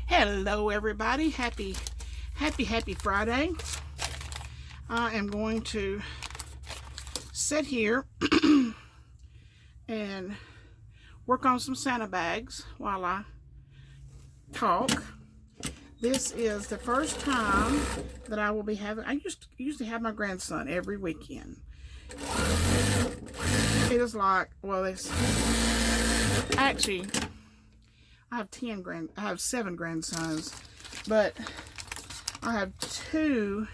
Hello everybody, happy Friday. I am going to sit here and work on some Santa bags while I talk. This is the first time that I will be having, I usually have my grandson every weekend. It is like, well, it's actually, I have 7 grandsons, but I have 2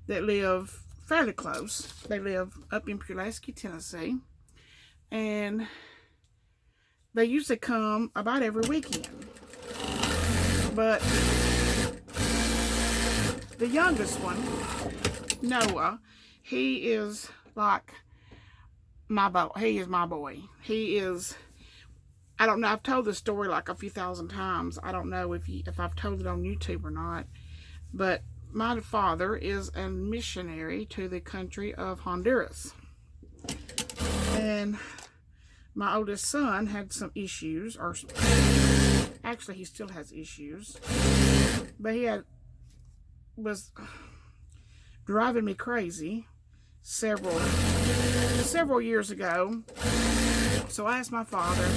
that live fairly close. They live up in Pulaski, Tennessee, and they usually come about every weekend. But the youngest one, Noah, he is like my boy. He is my boy. He is, I don't know, I've told this story like a few thousand times. I don't know if I've told it on YouTube or not. But my father is a missionary to the country of Honduras. And my oldest son had some issues, or actually he still has issues. But he was driving me crazy several years ago. So I asked my father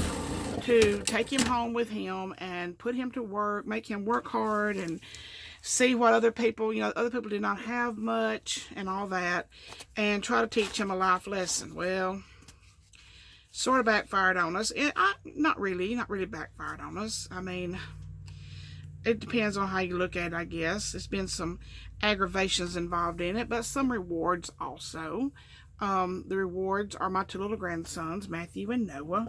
to take him home with him and put him to work, make him work hard and see what other people, other people did not have much and all that, and try to teach him a life lesson. Well, sort of backfired on us. Not really backfired on us. I mean, it depends on how you look at it, I guess. There's been some aggravations involved in it, but some rewards also. The rewards are my 2 little grandsons, Matthew and Noah.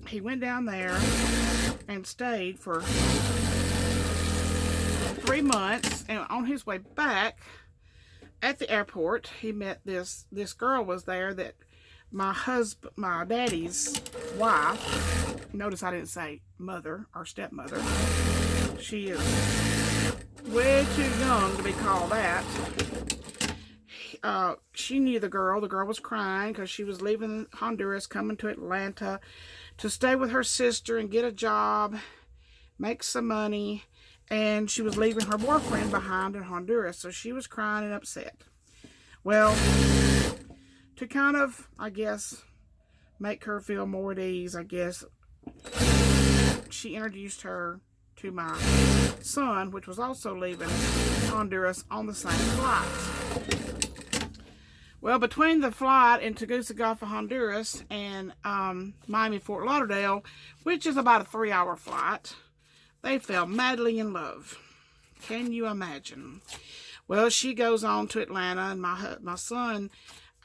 He went down there and stayed for 3 months, and on his way back at the airport, he met this girl was there that my daddy's wife. Notice I didn't say mother or stepmother. She is way too young to be called that. She knew the girl. The girl was crying because she was leaving Honduras, coming to Atlanta to stay with her sister and get a job, make some money, and she was leaving her boyfriend behind in Honduras, so she was crying and upset. Well, to kind of, I guess, make her feel more at ease, I guess, she introduced her to my son, which was also leaving Honduras on the same flight. Well, between the flight in Tegucigalpa, Honduras, and Miami, Fort Lauderdale, which is about a 3-hour flight, they fell madly in love. Can you imagine? Well, she goes on to Atlanta, and my son,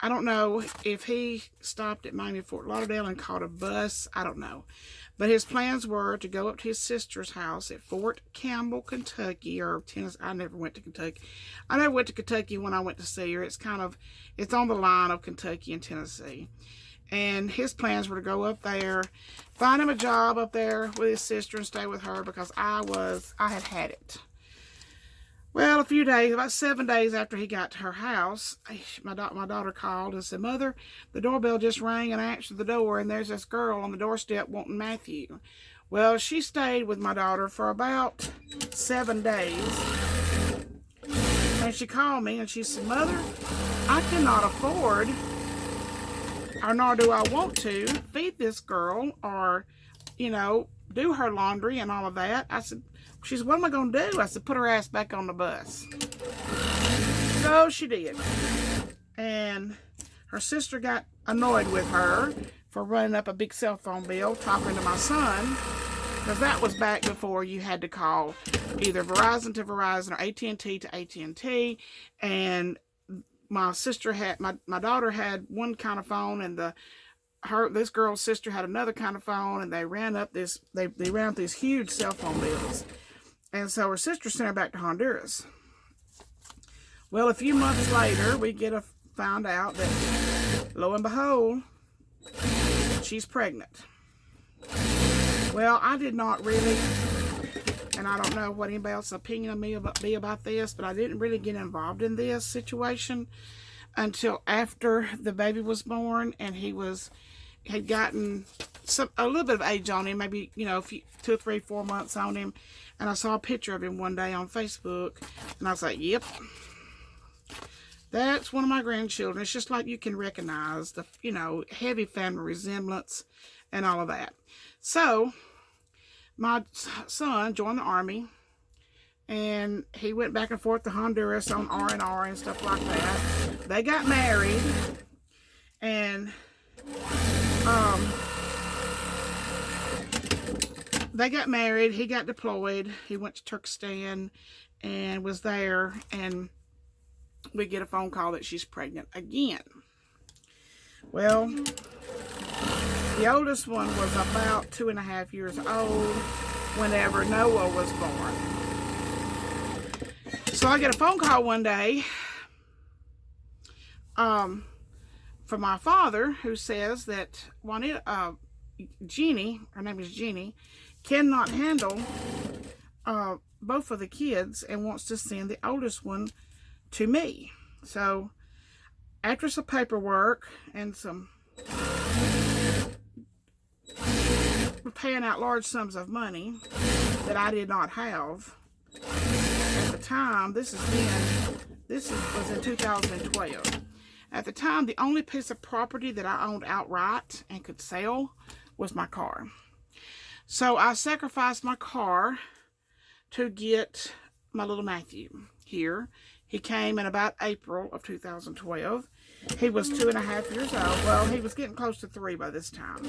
I don't know if he stopped at Miami, Fort Lauderdale and caught a bus. I don't know. But his plans were to go up to his sister's house at Fort Campbell, Kentucky, or Tennessee. I never went to Kentucky. I never went to Kentucky when I went to see her. It's on the line of Kentucky and Tennessee. And his plans were to go up there, find him a job up there with his sister and stay with her, because I had it. Well, a few days, about 7 days after he got to her house, my daughter called and said, "Mother, the doorbell just rang, and I answered the door, and there's this girl on the doorstep wanting Matthew." Well, she stayed with my daughter for about 7 days, and she called me and she said, "Mother, I cannot afford, or nor do I want to, feed this girl or, do her laundry and all of that." She said, "What am I going to do?" I said, "Put her ass back on the bus." So she did. And her sister got annoyed with her for running up a big cell phone bill talking to my son, because that was back before you had to call either Verizon to Verizon or AT&T to AT&T. And my daughter had one kind of phone, and this girl's sister had another kind of phone, and they ran up these huge cell phone bills. And so her sister sent her back to Honduras. Well, a few months later, we found out that, lo and behold, she's pregnant. Well, I did not really, and I don't know what anybody else's opinion of me about this, but I didn't really get involved in this situation until after the baby was born, and he had gotten a little bit of age on him, maybe, you know, 2, 3, 4 months on him. And I saw a picture of him one day on Facebook, and I was like, yep, that's one of my grandchildren. It's just like you can recognize the, you know, heavy family resemblance and all of that. So my son joined the Army, and he went back and forth to Honduras on R&R and stuff like that. They got married, and he got deployed. He went to Turkestan and was there, and we get a phone call that she's pregnant again. Well, the oldest one was about 2.5 years old whenever Noah was born. So I get a phone call one day from my father, who says that Jeannie, her name is Jeannie, cannot handle both of the kids and wants to send the oldest one to me. So after some paperwork and some paying out large sums of money that I did not have at the time, this was in 2012. At the time, the only piece of property that I owned outright and could sell was my car. So I sacrificed my car to get my little Matthew here. He came in about April of 2012. He was 2.5 years old. Well, he was getting close to 3 by this time.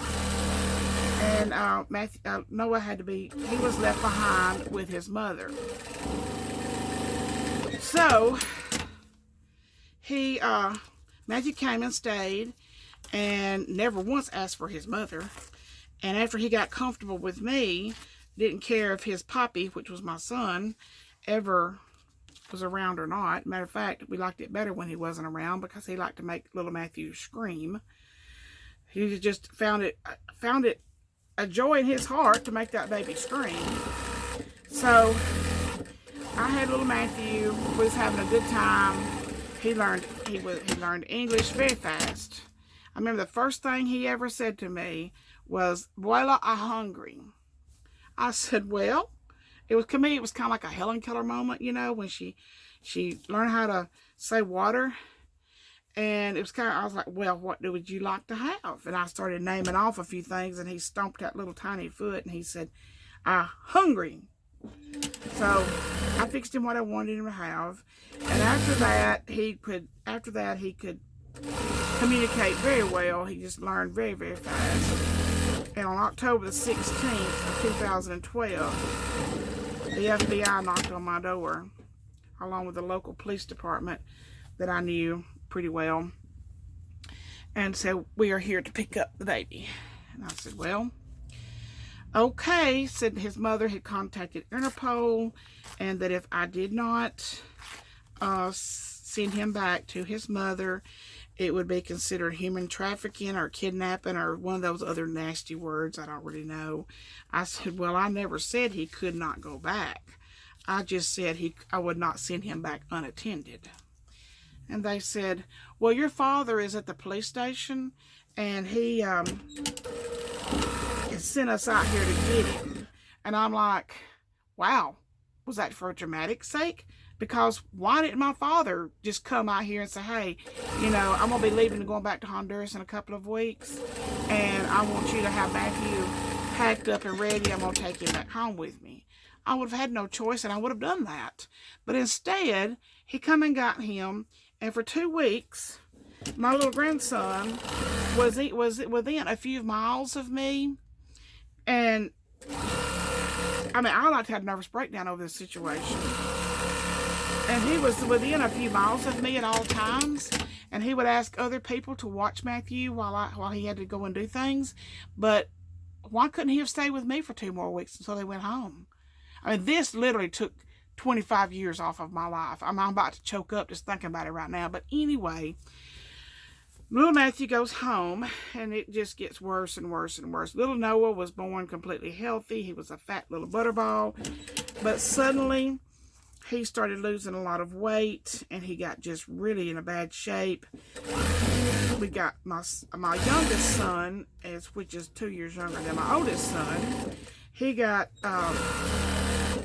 And Noah he was left behind with his mother. So Matthew came and stayed and never once asked for his mother. And after he got comfortable with me, didn't care if his poppy, which was my son, ever was around or not. Matter of fact, we liked it better when he wasn't around because he liked to make little Matthew scream. He just found it a joy in his heart to make that baby scream. So I had little Matthew, was having a good time. He learned English very fast. I remember the first thing he ever said to me was, "Voila, I'm hungry." I said, well, it was kind of like a Helen Keller moment, you know, when she learned how to say water. And it was I was like, well, what would you like to have? And I started naming off a few things, and he stomped that little tiny foot, and he said, hungry. So I fixed him what I wanted him to have. And after that, he could communicate very well. He just learned very, very fast. And on October the 16th of 2012, the FBI knocked on my door, along with the local police department that I knew pretty well, and said, "We are here to pick up the baby." And I said, well, okay. Said his mother had contacted Interpol, and that if I did not send him back to his mother, it would be considered human trafficking or kidnapping or one of those other nasty words I don't really know. I said, well, I never said he could not go back. I just said I would not send him back unattended. And they said, well, your father is at the police station, and he sent us out here to get him. And I'm like, wow, was that for a dramatic sake? Because why didn't my father just come out here and say, hey, you know, I'm going to be leaving and going back to Honduras in a couple of weeks, and I want you to have Matthew packed up and ready. I'm going to take him back home with me. I would have had no choice, and I would have done that. But instead, he come and got him, and for 2 weeks, my little grandson was within a few miles of me. And, I mean, I like to have a nervous breakdown over this situation. And he was within a few miles of me at all times. And he would ask other people to watch Matthew while he had to go and do things. But why couldn't he have stayed with me for 2 more weeks until they went home? I mean, this literally took 25 years off of my life. I'm about to choke up just thinking about it right now. But anyway, little Matthew goes home, and it just gets worse and worse and worse. Little Noah was born completely healthy. He was a fat little butterball. But suddenly, he started losing a lot of weight, and he got just really in a bad shape. we got my youngest son, which is 2 years younger than my oldest son. He got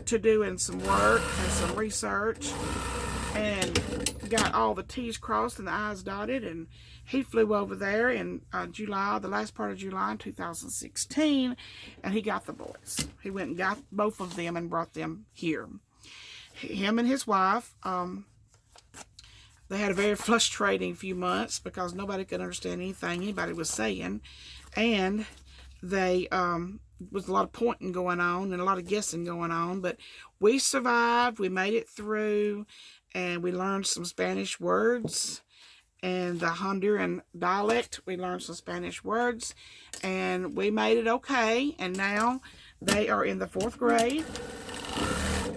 to doing some work and some research, and got all the T's crossed and the I's dotted, and he flew over there in July, the last part of July in 2016, and he got the boys. He went and got both of them and brought them here. Him and his wife, they had a very frustrating few months because nobody could understand anything anybody was saying, and they was a lot of pointing going on and a lot of guessing going on, but we survived. We made it through, and we learned some Spanish words and the Honduran dialect. We learned some Spanish words, and we made it okay. And now they are in the 4th grade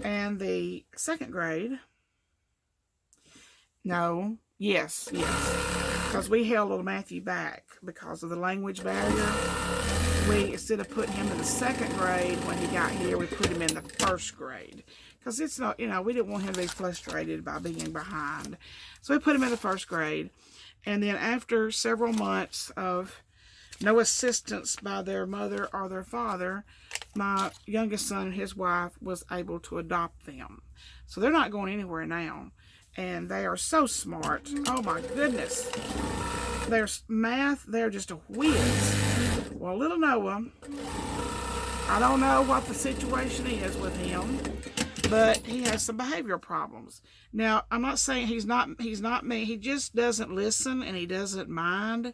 and the 2nd grade. No, yes, because we held little Matthew back because of the language barrier. We, instead of putting him in the 2nd grade when he got here, we put him in the 1st grade. Because it's not, you know, we didn't want him to be frustrated by being behind. So we put him in the 1st grade. And then after several months of no assistance by their mother or their father, my youngest son and his wife was able to adopt them. So they're not going anywhere now. And they are so smart. Oh my goodness. Their math, they're just a whiz. Well, little Noah, I don't know what the situation is with him, but he has some behavioral problems. Now, I'm not saying he's not me. He just doesn't listen, and he doesn't mind.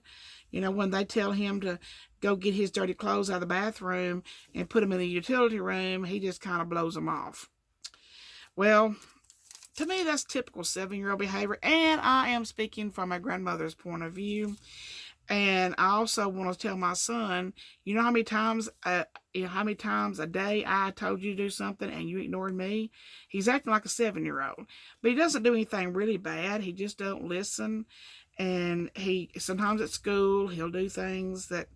You know, when they tell him to go get his dirty clothes out of the bathroom and put them in the utility room, he just kind of blows them off. Well, to me, that's typical 7-year-old behavior, and I am speaking from my grandmother's point of view. And I also want to tell my son, you know how many times a day I told you to do something and you ignored me? He's acting like a 7-year-old, but he doesn't do anything really bad. He just don't listen, and sometimes at school he'll do things that,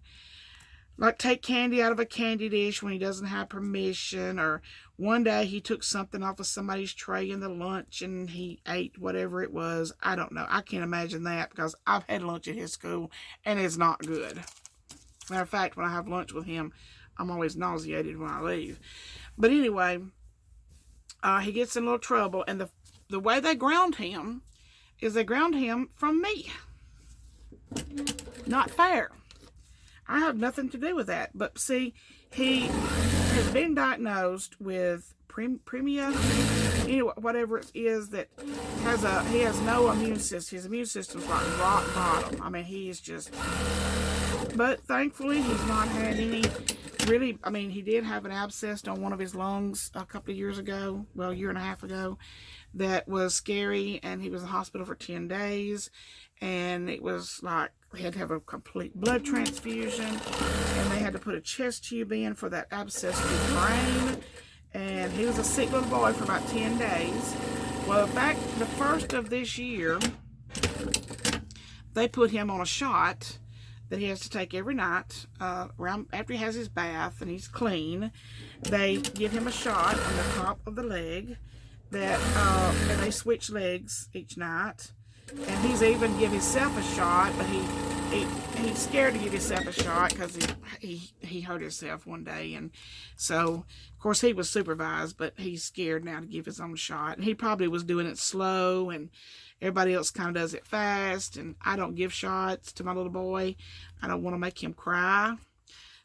like take candy out of a candy dish when he doesn't have permission, or one day he took something off of somebody's tray in the lunch and he ate whatever it was. I don't know. I can't imagine that because I've had lunch at his school and it's not good. Matter of fact, when I have lunch with him, I'm always nauseated when I leave. But anyway, he gets in a little trouble, and the way they ground him is they ground him from me. Not fair. I have nothing to do with that. But see, he has been diagnosed with premia, anyway, whatever it is, that he has no immune system. His immune system's like rock bottom. I mean, he is just, but thankfully he's not had any really, I mean, he did have an abscess on one of his lungs a couple of years ago, well, a year and a half ago, that was scary, and he was in the hospital for 10 days, and it was like, he had to have a complete blood transfusion, and they had to put a chest tube in for that abscess to drain, and he was a sick little boy for about 10 days. Well, back the first of this year, they put him on a shot that he has to take every night, around after he has his bath and he's clean. They give him a shot on the top of the leg, that and they switch legs each night. And he's even give himself a shot, but he's scared to give himself a shot because he hurt himself one day, and so of course he was supervised, but he's scared now to give his own shot. And he probably was doing it slow, and everybody else kind of does it fast. And I don't give shots to my little boy. I don't want to make him cry.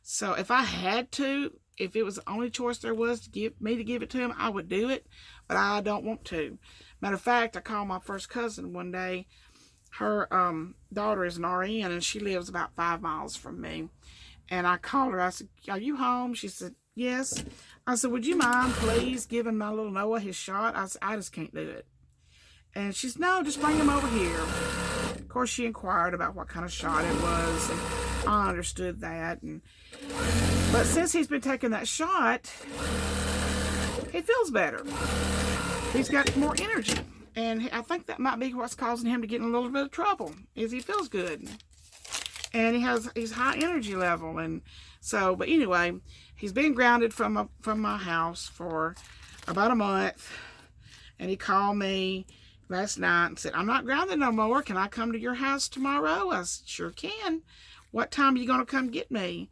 So if I had to, if it was the only choice there was to give it to him, I would do it, but I don't want to. Matter of fact, I called my first cousin one day. Her daughter is an RN, and she lives about 5 miles from me. And I called her. I said, "Are you home?" She said, "Yes." I said, "Would you mind please giving my little Noah his shot?" I said, "I just can't do it." And she said, "No, just bring him over here." Of course, she inquired about what kind of shot it was, and I understood that. But since he's been taking that shot, he feels better. He's got more energy, and I think that might be what's causing him to get in a little bit of trouble, is he feels good, and he's high energy level. And so, but anyway, he's been grounded from my house for about a month, and he called me last night and said, I'm not grounded no more. Can I come to your house tomorrow? I said, sure can. What time are you going to come get me?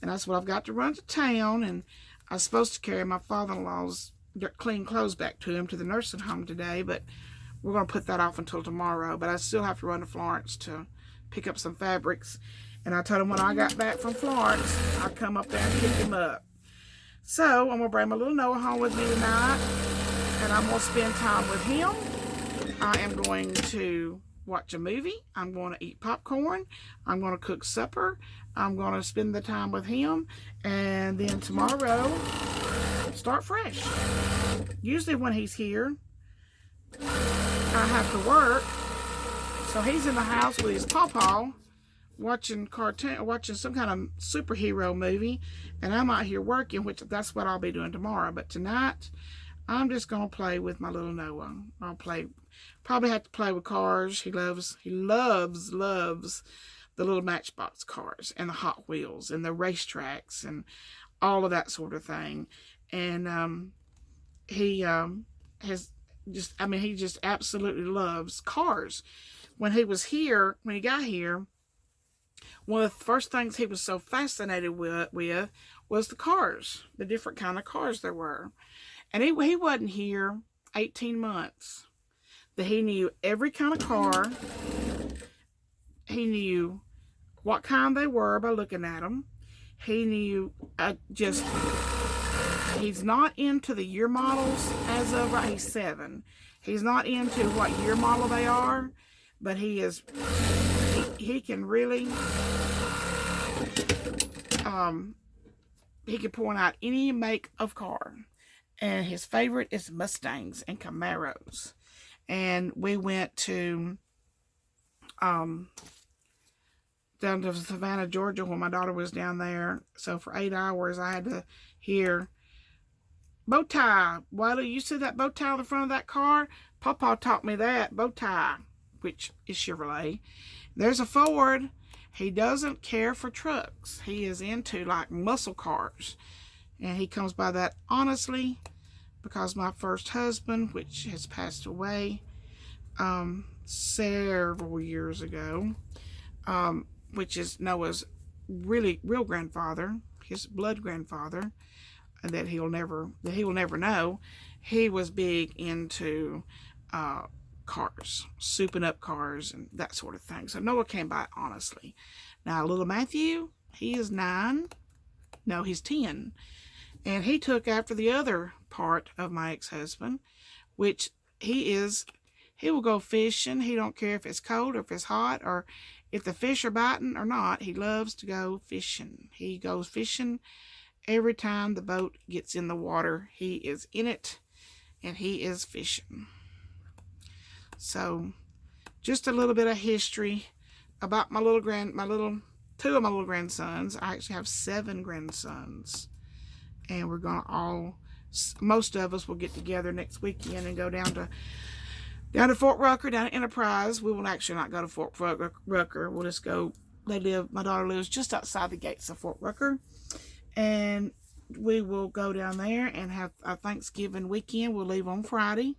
And I said, well, I've got to run to town, and I was supposed to carry my father-in-law's clean clothes back to him to the nursing home today, but we're going to put that off until tomorrow. But I still have to run to Florence to pick up some fabrics. And I told him when I got back from Florence, I'd come up there and pick him up. So I'm going to bring my little Noah home with me tonight, and I'm going to spend time with him. I am going to watch a movie. I'm going to eat popcorn. I'm going to cook supper. I'm going to spend the time with him. And then tomorrow, start fresh. Usually when he's here, I have to work. So he's in the house with his pawpaw, watching some kind of superhero movie, and I'm out here working, which that's what I'll be doing tomorrow. But tonight, I'm just gonna play with my little Noah. Probably have to play with cars. He loves the little Matchbox cars and the Hot Wheels and the racetracks and all of that sort of thing. And he just absolutely loves cars. When he got here, one of the first things he was so fascinated with was the cars, the different kind of cars there were. And he wasn't here 18 months. That he knew every kind of car. He knew what kind they were by looking at them. He knew he's not into the year models as of right. He's 7. He's not into what year model they are, but he can really, he can point out any make of car. And his favorite is Mustangs and Camaros. And we went to down to Savannah, Georgia, when my daughter was down there. So for 8 hours, I had to hear, bow tie. Wiley, you see that bow tie on the front of that car? Papa taught me that, bow tie, which is Chevrolet. There's a Ford. He doesn't care for trucks. He is into like muscle cars. And he comes by that honestly, because my first husband, which has passed away several years ago, which is Noah's real grandfather, his blood grandfather, that he will never know. He was big into cars, souping up cars and that sort of thing. So Noah came by honestly. Now little Matthew, he is 9. No, he's 10. And he took after the other part of my ex-husband, which he will go fishing. He don't care if it's cold or if it's hot or if the fish are biting or not. He loves to go fishing. He goes fishing every time the boat gets in the water. He is in it and he is fishing. So just a little bit of history about two of my little grandsons. I actually have 7 grandsons. And we're going to most of us will get together next weekend and go down to Fort Rucker, down to Enterprise. We will actually not go to Fort Rucker. We'll just go, my daughter lives just outside the gates of Fort Rucker. And we will go down there and have a Thanksgiving weekend. We'll leave on Friday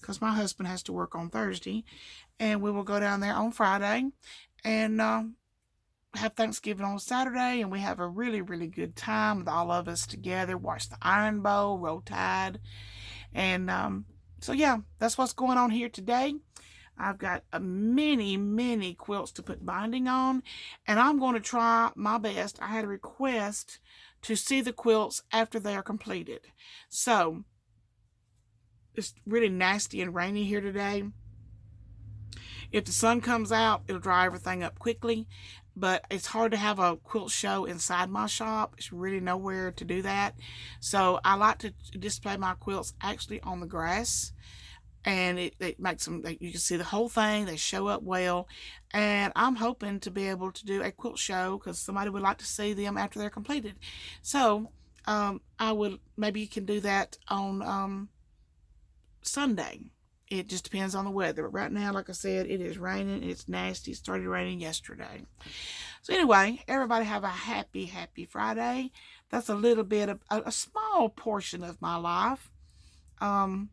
because my husband has to work on Thursday. And we will go down there on Friday and have Thanksgiving on Saturday, and we have a really, really good time with all of us together, watch the Iron Bowl, Roll Tide, and so yeah, that's what's going on here today. I've got many quilts to put binding on, and I'm going to try my best. I had a request to see the quilts after they are completed. So it's really nasty and rainy here today. If the sun comes out, it'll dry everything up quickly. But it's hard to have a quilt show inside my shop. It's really nowhere to do that. So I like to display my quilts actually on the grass. And it makes them, you can see the whole thing. They show up well. And I'm hoping to be able to do a quilt show because somebody would like to see them after they're completed. So maybe you can do that on Sunday. It just depends on the weather. But right now, like I said, it is raining. It's nasty. It started raining yesterday. So anyway, everybody have a happy Friday. That's a little bit of a small portion of my life. And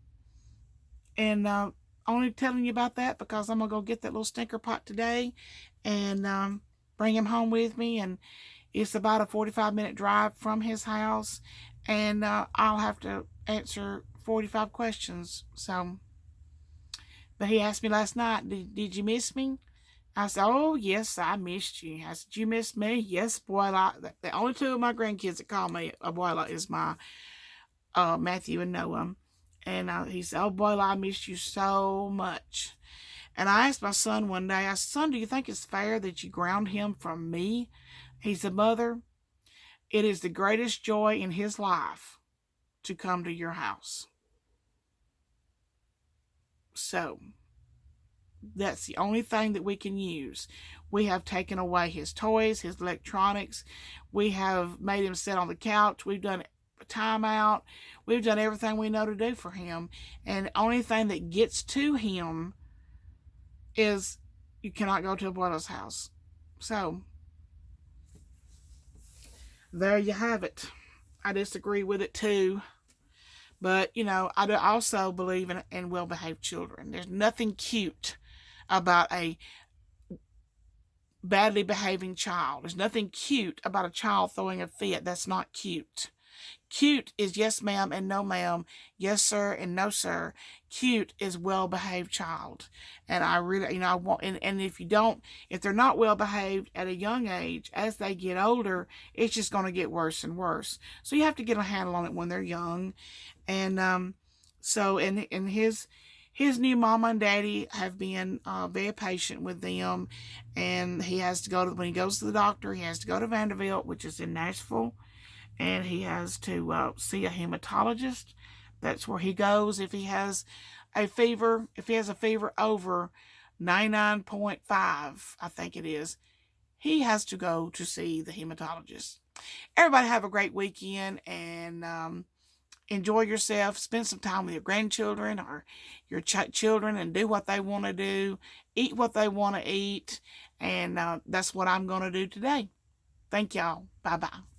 only telling you about that because I'm going to go get that little stinker pot today and bring him home with me. And it's about a 45-minute drive from his house. And I'll have to answer 45 questions. So, but he asked me last night, did you miss me? I said, oh, yes, I missed you. I said, you missed me? Yes, boy. The only two of my grandkids that call me Abuela is my Matthew and Noah. And he said, oh, boy, I missed you so much. And I asked my son one day, I said, son, do you think it's fair that you ground him from me? He said, mother, it is the greatest joy in his life to come to your house. So that's the only thing that we can use. We have taken away his toys, his electronics. We have made him sit on the couch. We've done a timeout. We've done everything we know to do for him. And the only thing that gets to him is you cannot go to Abuela's house. So there you have it. I disagree with it too. But, you know, I also believe in well-behaved children. There's nothing cute about a badly behaving child. There's nothing cute about a child throwing a fit. That's not cute. Cute is yes, ma'am, and no, ma'am. Yes, sir, and no, sir. Cute is well-behaved child. And I really, you know, I want, and if they're not well-behaved at a young age, as they get older, it's just going to get worse and worse. So you have to get a handle on it when they're young. And so, and his new mama and daddy have been very patient with them. And he has to go when he goes to the doctor, he has to go to Vanderbilt, which is in Nashville. And he has to see a hematologist. That's where he goes if he has a fever. If he has a fever over 99.5, I think it is, he has to go to see the hematologist. Everybody have a great weekend and enjoy yourself. Spend some time with your grandchildren or your children and do what they want to do. Eat what they want to eat. And that's what I'm going to do today. Thank y'all. Bye-bye.